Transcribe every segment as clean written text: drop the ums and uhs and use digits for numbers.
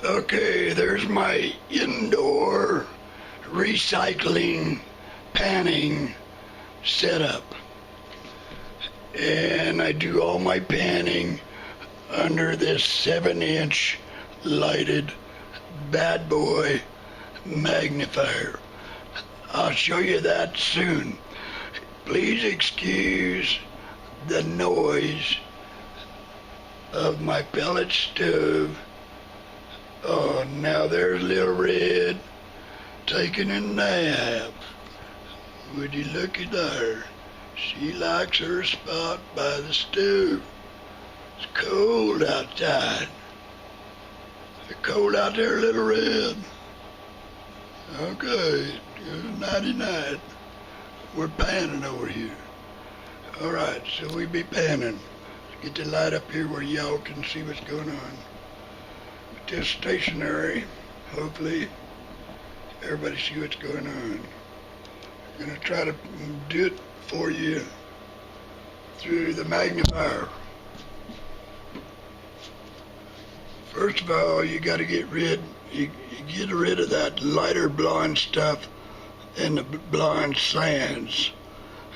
Okay, there's my indoor recycling panning setup. And I do all my panning under this 7-inch lighted bad boy magnifier. I'll show you that soon. Please excuse the noise of my pellet stove. Oh, now there's Little Red taking a nap. Would you look at her? She likes her spot by the stove. It's cold outside. It's cold out there, Little Red. Okay, good nighty night. We're panning over here. Alright, so we be panning. Get the light up here where y'all can see what's going on. Just stationary. Hopefully everybody see what's going on. I'm gonna try to do it for you through the magnifier. First of all, you got to get rid of that lighter blonde stuff and the blonde sands,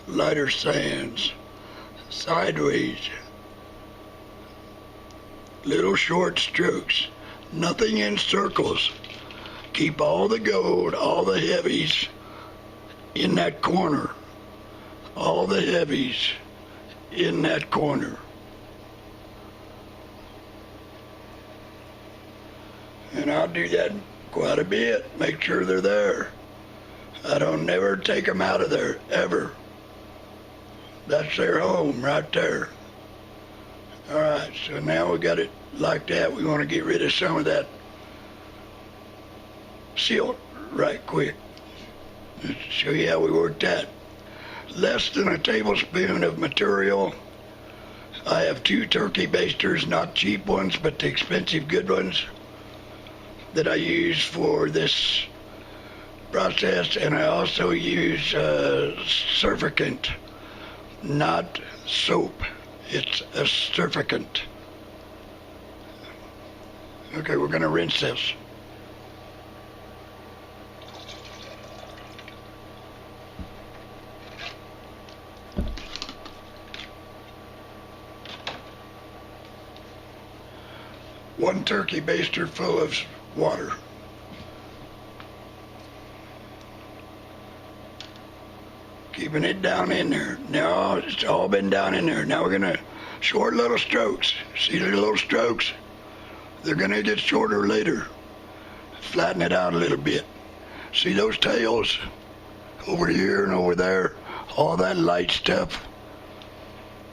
lighter sands, sideways, little short strokes, nothing in circles. Keep all the gold, all the heavies in that corner, all the heavies in that corner. And I'll do that quite a bit, make sure they're there. I don't never take them out of there, ever. That's their home right there. Alright, so now we got it like that. We want to get rid of some of that silt right quick. Let's show you how we work that. Less than a tablespoon of material. I have 2 turkey basters, not cheap ones, but the expensive good ones that I use for this process, and I also use surfactant, not soap. It's a surfactant. Okay, we're gonna rinse this. One turkey baster full of water. Keeping it down in there. Now it's all been down in there. Now we're gonna short little strokes. See the little strokes? They're gonna get shorter later. Flatten it out a little bit. See those tails? Over here and over there. All that light stuff.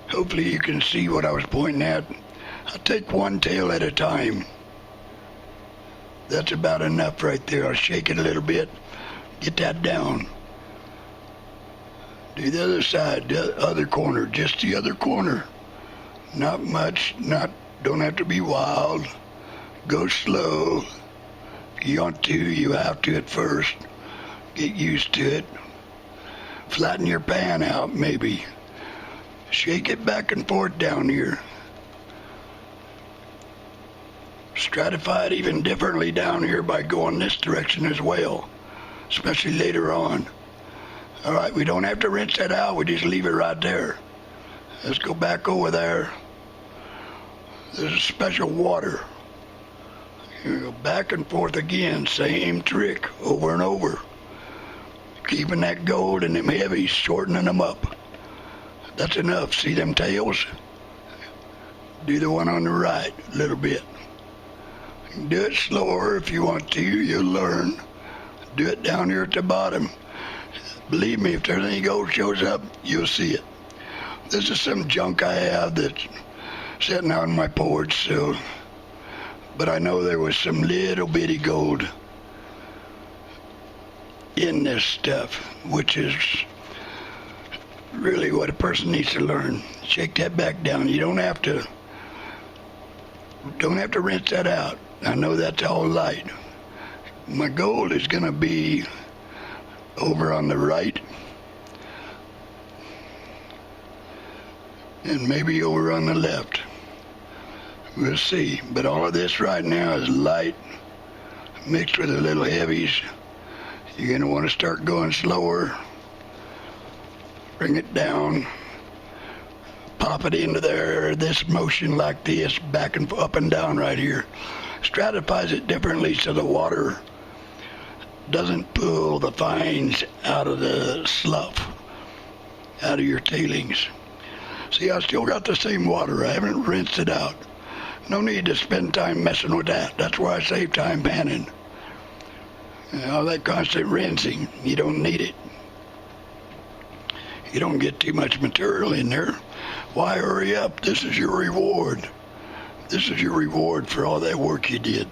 Hopefully you can see what I was pointing at. I'll take one tail at a time. That's about enough right there. I'll shake it a little bit. Get that down. Do the other side, the other corner, just the other corner. Not much, don't have to be wild. Go slow. If you want to, you have to at first. Get used to it. Flatten your pan out, maybe. Shake it back and forth down here. Stratify it even differently down here by going this direction as well, especially later on. All right, we don't have to rinse that out. We just leave it right there. Let's go back over there. There's a special water. You go back and forth again, same trick over and over. Keeping that gold and them heavies, shortening them up. That's enough. See them tails? Do the one on the right a little bit. Do it slower if you want to, you'll learn. Do it down here at the bottom. Believe me, if there's any gold shows up, you'll see it. This is some junk I have that's sitting out on my porch, so, but I know there was some little bitty gold in this stuff, which is really what a person needs to learn. Shake that back down. You don't have to rinse that out. I know that's all light. My gold is gonna be over on the right and maybe over on the left. We'll see. But all of this right now is light, mixed with a little heavies. You're going to want to start going slower. Bring it down. Pop it into there. This motion like this, back and up and down right here. Stratifies it differently so the water doesn't pull the fines out of the slough, out of your tailings. See, I still got the same water. I haven't rinsed it out. No need to spend time messing with that. That's why I save time panning. All that constant rinsing, you don't need it. You don't get too much material in there. Why hurry up? This is your reward. This is your reward for all that work you did.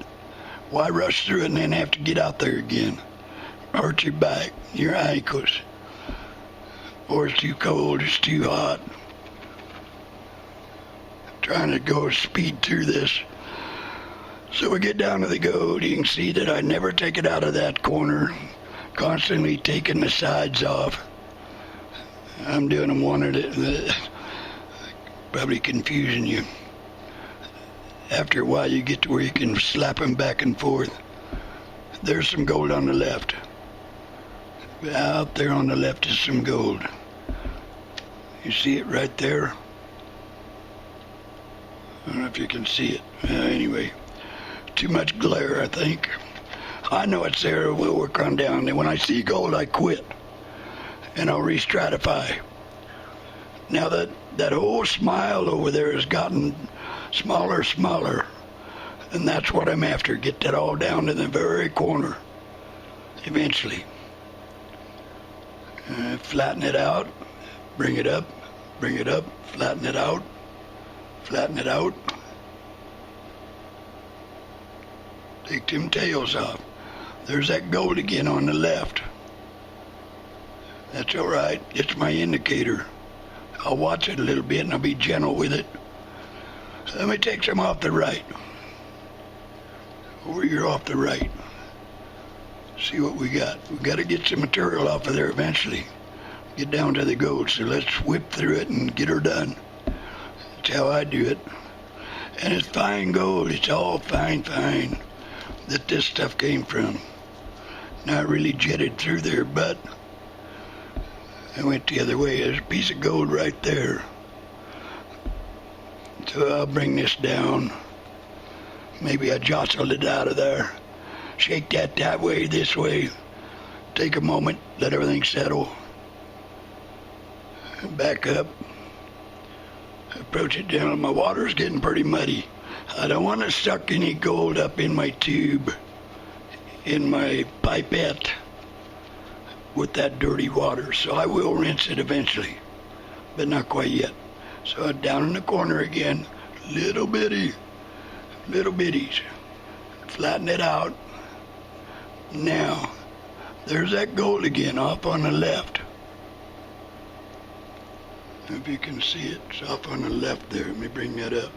Why rush through it and then have to get out there again? Hurt your back, your ankles. Or it's too cold, it's too hot. Trying to go speed through this. So we get down to the gold. You can see that I never take it out of that corner. Constantly taking the sides off. I'm doing them one at a probably confusing you. After a while you get to where you can slap them back and forth. There's some gold on the left. Out there on the left is some gold. You see it right there? I don't know if you can see it. Anyway, too much glare, I think. I know it's there. We'll work on down there. When I see gold, I quit. And I'll re-stratify. Now that whole smile over there has gotten smaller, and that's what I'm after. Get that all down to the very corner, eventually. Flatten it out, bring it up, flatten it out, flatten it out. Take them tails off. There's that gold again on the left. That's all right. It's my indicator. I'll watch it a little bit and I'll be gentle with it. Let me take some off the right. Over here off the right. See what we got. We got to get some material off of there eventually. Get down to the gold. So let's whip through it and get her done. That's how I do it. And it's fine gold. It's all fine that this stuff came from. Not really jetted through there, but I went the other way. There's a piece of gold right there. So I'll bring this down. Maybe I jostled it out of there. Shake that way, this way. Take a moment, let everything settle. Back up. Approach it down. My water's getting pretty muddy. I don't want to suck any gold up in my tube, in my pipette, with that dirty water. So I will rinse it eventually, but not quite yet. So down in the corner again, little bitties. Flatten it out. Now, there's that gold again off on the left. If you can see it, it's off on the left there. Let me bring that up.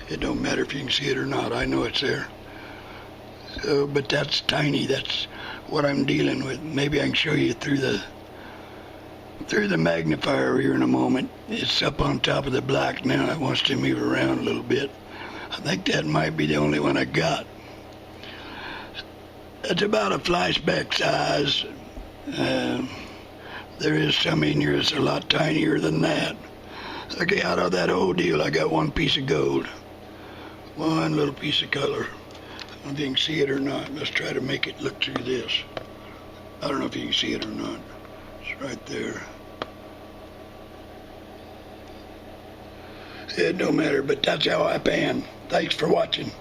It don't matter if you can see it or not. I know it's there. So, but that's tiny. That's what I'm dealing with. Maybe I can show you through the magnifier here in a moment. It's up on top of the black now. It wants to move around a little bit. I think that might be the only one I got. It's about a flashback size. There is some in here that's a lot tinier than that. Okay, out of that whole deal, I got one piece of gold. One little piece of color. I don't know if you can see it or not. Let's try to make it look through this. I don't know if you can see it or not. It's right there. It don't matter, but that's how I pan. Thanks for watching.